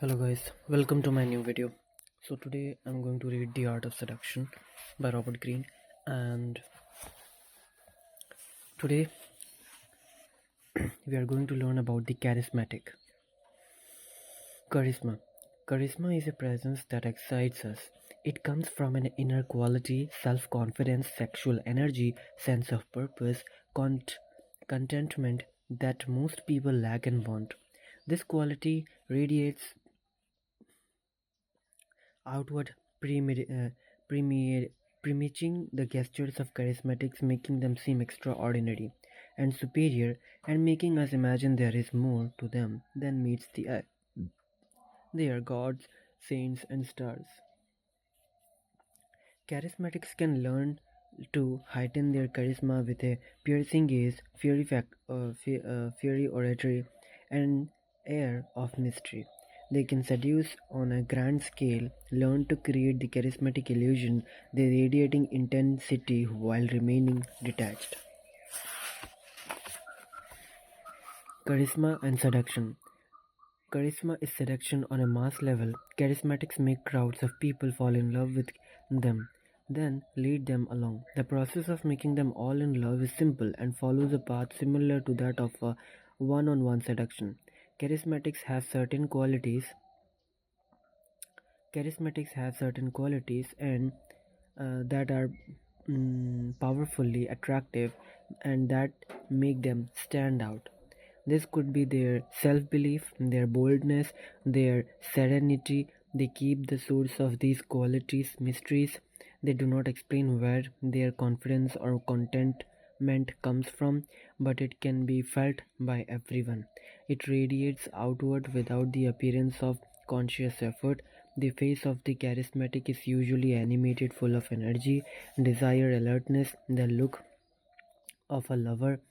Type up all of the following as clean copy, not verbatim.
Hello guys, welcome to my new video. So today I'm going to read The Art of Seduction by Robert Greene, and today we are going to learn about the charismatic. Charisma. Charisma is a presence that excites us. It comes from an inner quality, self-confidence, sexual energy, sense of purpose, contentment that most people lack and want. This quality radiates outward, premier, preaching the gestures of charismatics, making them seem extraordinary and superior, and making us imagine there is more to them than meets the eye. They are gods, saints, and stars. Charismatics can learn to heighten their charisma with a piercing gaze, fiery oratory, and air of mystery. They can seduce on a grand scale, learn to create the charismatic illusion, the radiating intensity while remaining detached. Charisma and seduction. Charisma is seduction on a mass level. Charismatics make crowds of people fall in love with them, then lead them along. The process of making them all in love is simple and follows a path similar to that of a one-on-one seduction. Charismatics have certain qualities. Charismatics have certain qualities and that are powerfully attractive and that make them stand out. This could be their self-belief, their boldness, their serenity. They keep the source of these qualities mysteries. They do not explain where their confidence or contentment comes from, but it can be felt by everyone. It radiates outward without the appearance of conscious effort. The face of the charismatic is usually animated, full of energy, desire, alertness, the look of a lover,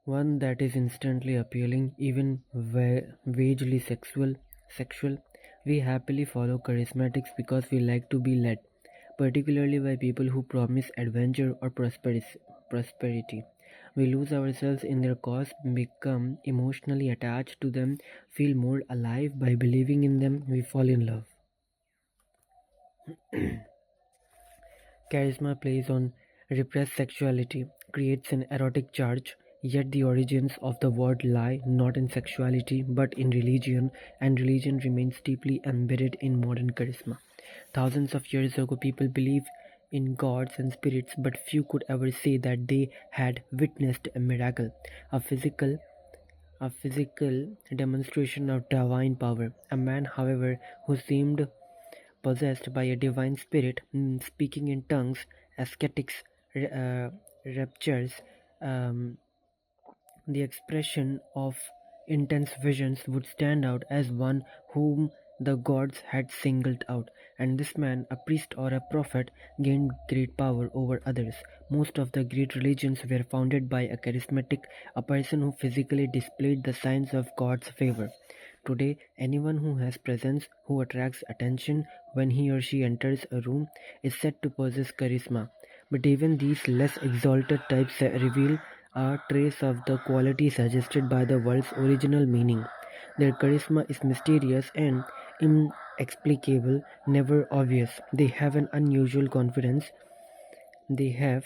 one that is instantly appealing, even vaguely sexual. We happily follow charismatics because we like to be led, particularly by people who promise adventure or prosperity. We lose ourselves in their cause, become emotionally attached to them, feel more alive by believing in them, we fall in love. Charisma plays on repressed sexuality, creates an erotic charge, yet the origins of the word lie not in sexuality but in religion, and religion remains deeply embedded in modern charisma. Thousands of years ago, people believed in gods and spirits, but few could ever say that they had witnessed a miracle, a physical a physical demonstration of divine power. A man, however, who seemed possessed by a divine spirit, speaking in tongues, ascetics, raptures, um, the expression of intense visions would stand out as one whom the gods had singled out, and this man, a priest or a prophet, gained great power over others. Most of the great religions were founded by a charismatic, a person who physically displayed the signs of God's favor. Today, anyone who has presence, who attracts attention when he or she enters a room, is said to possess charisma. But even these less exalted types reveal a trace of the quality suggested by the word's original meaning. Their charisma is mysterious and inexplicable, never obvious. They have an unusual confidence. They have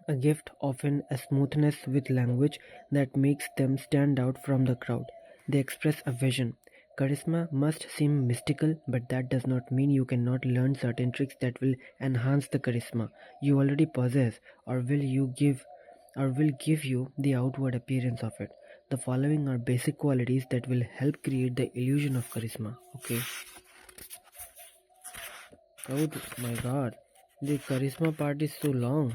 a gift, often a smoothness with language that makes them stand out from the crowd. They express a vision. Charisma must seem mystical, but that does not mean you cannot learn certain tricks that will enhance the charisma you already possess, or will give you the outward appearance of it. The following are basic qualities that will help create the illusion of charisma. Okay. Oh my god. The charisma part is so long.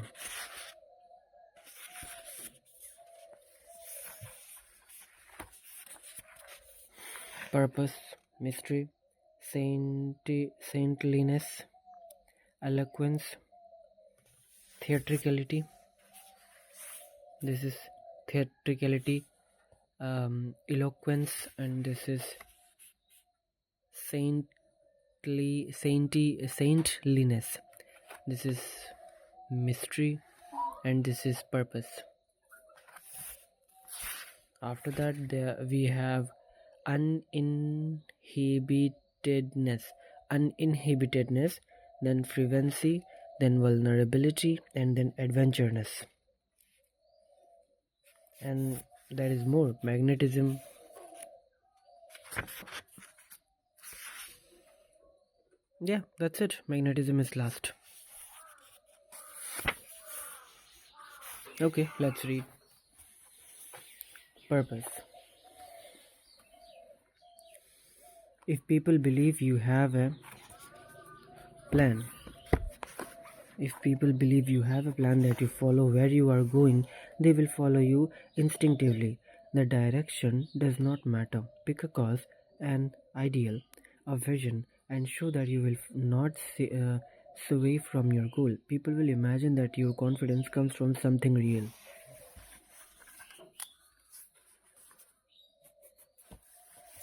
Purpose, mystery, saintliness, eloquence, theatricality. This is theatricality, eloquence, and this is saintliness. This is mystery, and this is purpose. After that, we have uninhibitedness, uninhibitedness, then frequency, then vulnerability, and then adventureness. And there is more magnetism. Yeah, that's it. Magnetism is last. Okay, let's read. Purpose. If people believe you have a plan, if people believe you have a plan that you follow where you are going, they will follow you instinctively. The direction does not matter. Pick a cause, an ideal, a vision, and show that you will not sway from your goal. People will imagine that your confidence comes from something real.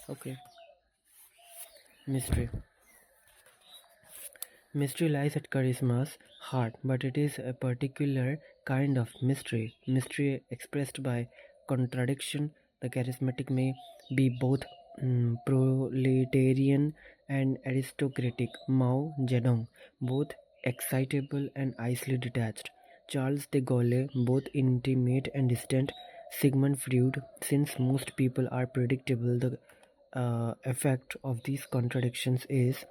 Okay. Mystery. Mystery lies at charisma's heart, but it is a particular kind of mystery. Mystery expressed by contradiction. The charismatic may be both proletarian and aristocratic. Mao Zedong, both excitable and icily detached. Charles de Gaulle, both intimate and distant. Sigmund Freud, since most people are predictable, the effect of these contradictions is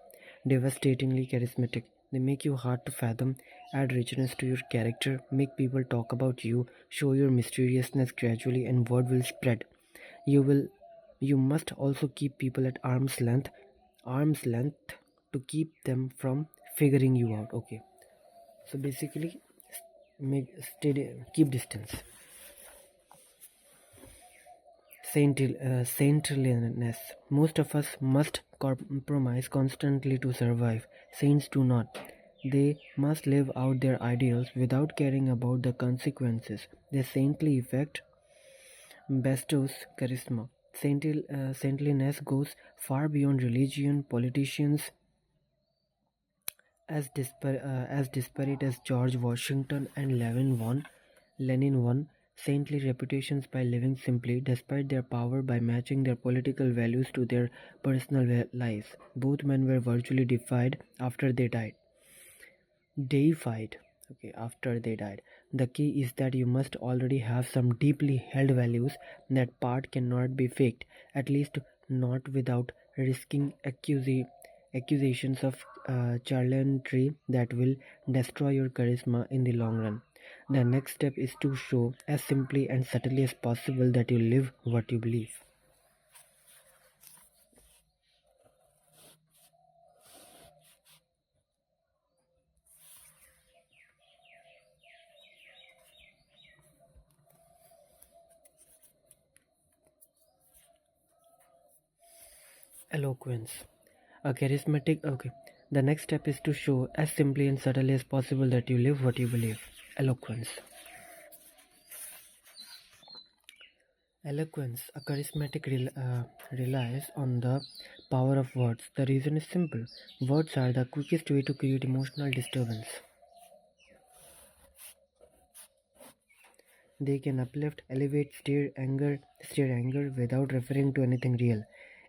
devastatingly charismatic. They make you hard to fathom, add richness to your character, make people talk about you, show your mysteriousness gradually, and word will spread. You must also keep people at arm's length to keep them from figuring you out. Okay. So basically keep distance. Saintliness. Most of us must compromise constantly to survive. Saints do not. They must live out their ideals without caring about the consequences. Their saintly effect bestows charisma. Saintliness goes far beyond religion. Politicians as disparate as George Washington and Lenin won saintly reputations by living simply, despite their power, by matching their political values to their personal lives. Both men were virtually deified. Okay, after they died. The key is that you must already have some deeply held values. That part cannot be faked, at least not without risking accusations of charlatanry that will destroy your charisma in the long run. The next step is to show as simply and subtly as possible that you live what you believe. Eloquence. A charismatic. Okay. The next step is to show as simply and subtly as possible that you live what you believe. Eloquence. Eloquence, a charismatic relies on the power of words. The reason is simple. Words are the quickest way to create emotional disturbance. They can uplift, elevate, stir anger without referring to anything real.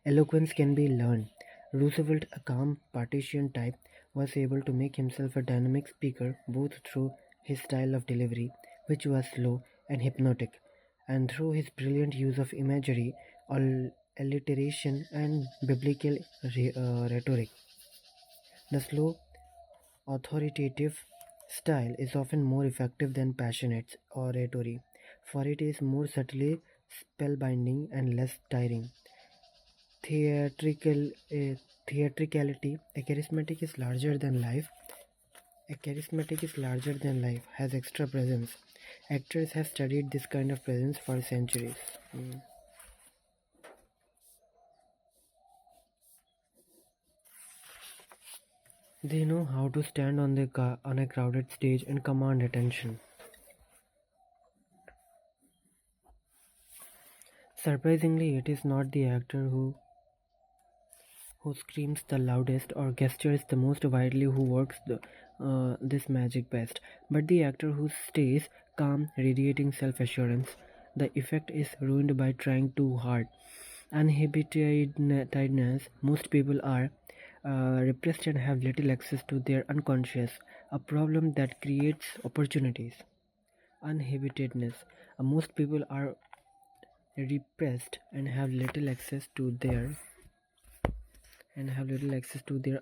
Eloquence can be learned. Roosevelt, a calm partisan type, was able to make himself a dynamic speaker both through his style of delivery, which was slow and hypnotic, and through his brilliant use of imagery, alliteration, and biblical rhetoric. The slow, authoritative style is often more effective than passionate oratory, for it is more subtly spellbinding and less tiring. Theatrical theatricality. A charismatic is larger than life, has extra presence. Actors have studied this kind of presence for centuries. They know how to stand on on a crowded stage and command attention. Surprisingly, it is not the actor who screams the loudest or gestures the most widely who works this magic best, but the actor who stays calm, radiating self-assurance. The effect is ruined by trying too hard. Uninhibitedness, most people are repressed and have little access to their unconscious, a problem that creates opportunities. Uninhibitedness, most people are repressed and have little access to their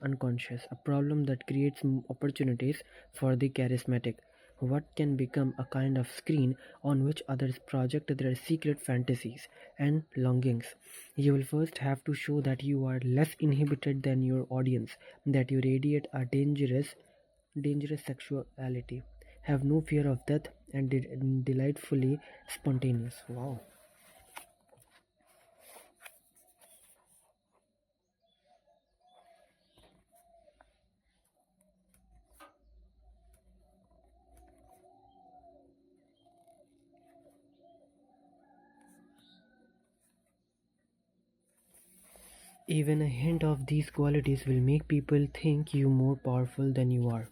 unconscious, a problem that creates opportunities for the charismatic. What can become a kind of screen on which others project their secret fantasies and longings. You will first have to show that you are less inhibited than your audience, that you radiate a dangerous sexuality, have no fear of death, and delightfully spontaneous. Wow. Even a hint of these qualities will make people think you more powerful than you are.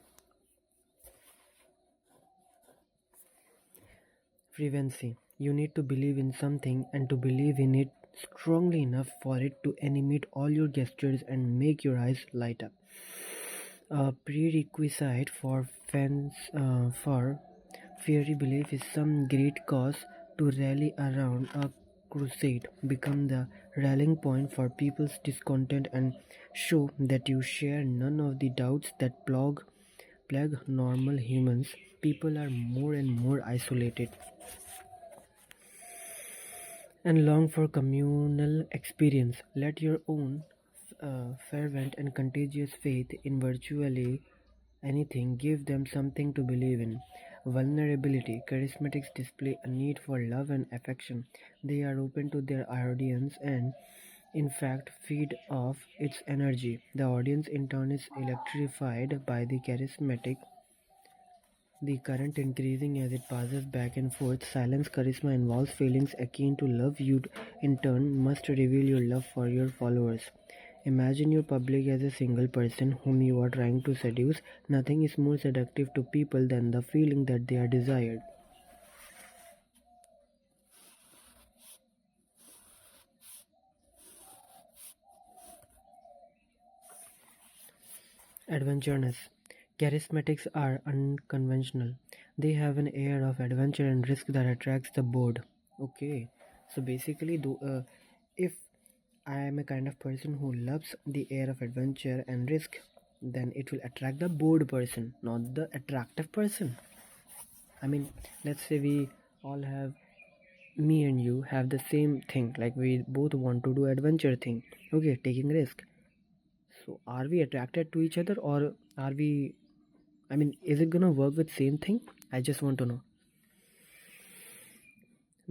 Frequency. You need to believe in something and to believe in it strongly enough for it to animate all your gestures and make your eyes light up. A prerequisite for fiery belief is some great cause to rally around. A crusade become the rallying point for people's discontent and show that you share none of the doubts that plague normal humans. People are more and more isolated and long for communal experience. Let your own fervent and contagious faith in virtually anything give them something to believe in. Vulnerability. Charismatics display a need for love and affection. They are open to their audience and, in fact, feed off its energy. The audience, in turn, is electrified by the charismatic, the current increasing as it passes back and forth. Silence charisma involves feelings akin to love. You, in turn, must reveal your love for your followers. Imagine your public as a single person whom you are trying to seduce. Nothing is more seductive to people than the feeling that they are desired. Adventureness. Charismatics are unconventional. They have an air of adventure and risk that attracts the bored. Okay, so basically, if I am a kind of person who loves the air of adventure and risk, then it will attract the bored person, not the attractive person. I mean, let's say we all have, me and you have the same thing, like we both want to do adventure thing. Okay, taking risk. So are we attracted to each other, or are we, I mean, is it gonna work with same thing? I just want to know.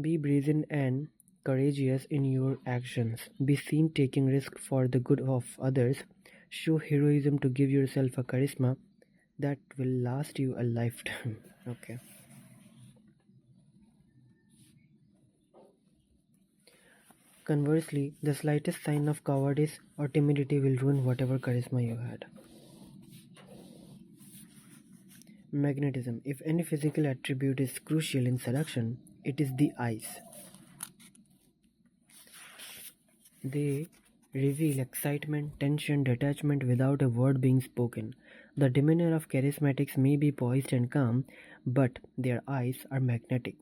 Be brazen and courageous in your actions. Be seen taking risk for the good of others. Show heroism to give yourself a charisma that will last you a lifetime. Okay. Conversely, the slightest sign of cowardice or timidity will ruin whatever charisma you had. Magnetism. If any physical attribute is crucial in seduction, it is the eyes. They reveal excitement, tension, detachment without a word being spoken. The demeanor of charismatics may be poised and calm, but their eyes are magnetic.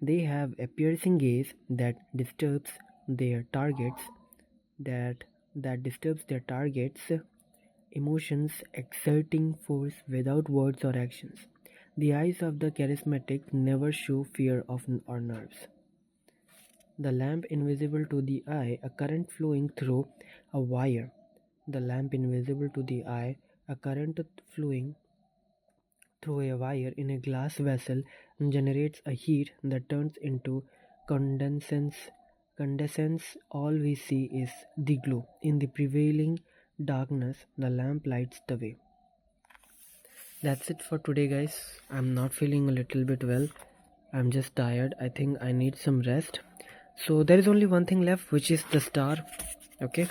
They have a piercing gaze that disturbs their targets, that disturbs their targets' emotions, exerting force without words or actions. The eyes of the charismatic never show fear or nerves. The lamp invisible to the eye, a current flowing through a wire. The lamp invisible to the eye, a current flowing through a wire in a glass vessel generates a heat that turns into condensance. Condensance, all we see is the glow. In the prevailing darkness, the lamp lights the way. That's it for today, guys. I'm not feeling a little bit well. I'm just tired. I think I need some rest. So there is only one thing left, which is the star. Okay,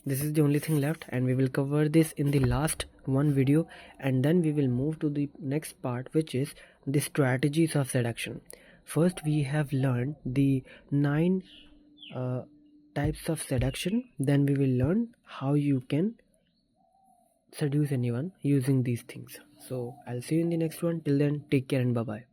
this is the only thing left, and we will cover this in the last one video, and then we will move to the next part, which is the strategies of seduction. First, we have learned the 9 types of seduction, then we will learn how you can seduce anyone using these things. So I'll see you in the next one. Till then, take care and bye bye.